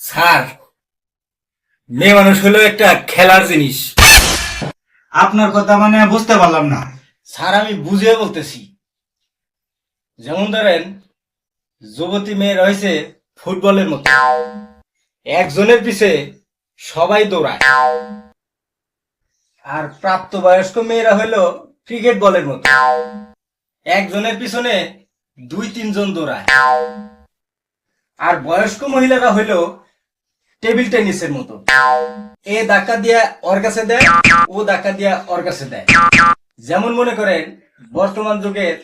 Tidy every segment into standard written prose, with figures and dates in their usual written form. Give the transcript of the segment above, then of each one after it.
Sir, মেয়ে মানুষ হলো একটা খেলার জিনিস। আপনার কথা মানে বুঝতে পারলাম না। স্যার, আমি বুঝিয়ে বলতেছি। যেমন ধরেন, যুবতী মেয়ে রয়েছে ফুটবলের মতো, একজনের পিছে সবাই দৌড়ায়। আর প্রাপ্তবয়স্ক মেয়েরা হলো ক্রিকেট বলের মতো, একজনের পিছনে 2-3 জন দৌড়ায়। আর বয়স্ক মহিলারা হইলো টেবিল টেনিসের মতো, এ ধাক্কা দিয়া ওর কাছে দেয়, ও ধাক্কা দিয়া ওর কাছে দেয়। যেমন মনে করেন, বর্তমান যুগের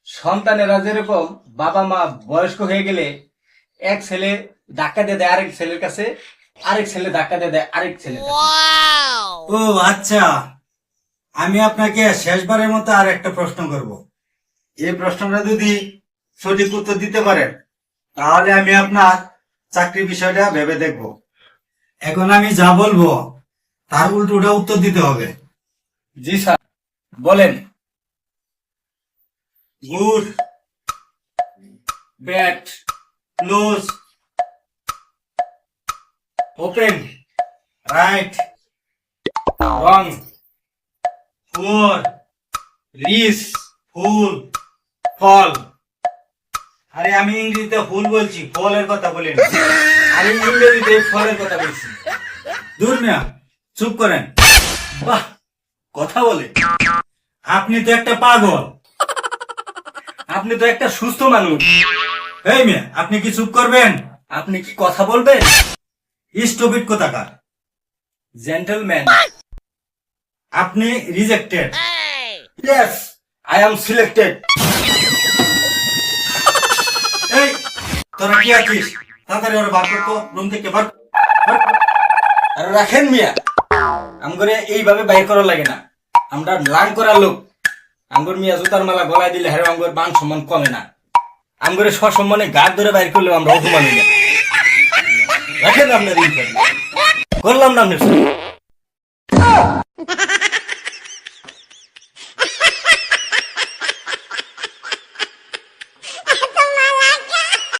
সন্তানেরা যেরকম বাবা মা বয়স্ক হয়ে গেলে এক ছেলে ধাক্কা দিয়ে দেয় আরেক ছেলের কাছে, আরেক ছেলে ধাক্কা দিয়ে দেয় আরেক ছেলে। ও আচ্ছা, আমি আপনাকে শেষবারের মতো আর একটা প্রশ্ন করব। এই প্রশ্নটা যদি সঠিক উত্তর দিতে পারেন তাহলে আমি আপনার চাকরির বিষয়টা ভেবে দেখব। এখন আমি যা বলবো তার উল্টোটা উত্তর দিতে হবে। জি স্যার, বলেন। Good, bad, loose, open, right, wrong, poor, rich, full. ফল। আরে আমি ইংরেজিতে ফুল বলছি, ফলের কথা বলিনি। আমি ইংরেজিতে ফলের কথা বলছি। দূর মিয়া, চুপ করেন। বাহ, কথা বলে। আপনি তো একটা পাগল। আপনি তো একটা সুস্থ মানুষ। এই মিয়া, আপনি কি চুপ করবেন? আপনি কি কথা বলবেন? স্টুপিড কোথাকার। জেন্টলম্যান। আপনি rejected. Yes, I am selected. এই, তোরা কি আছিস? তাড়াতাড়ি ওরা বার করতো রুম থেকে বার। আর রাখেন মিয়া, আমগরে এইভাবে বাইর করা লাগে না। আমরা লাং করার লোক। আমগর মিয়া জুতার মালা গলায় দিলে হারে আমগর মান সম্মান কমে না। আমগরে সসম্মানে গাছ ধরে বাইর করলেও আমরা অপমান হই না। রাখেন আপনার করলাম না আপনার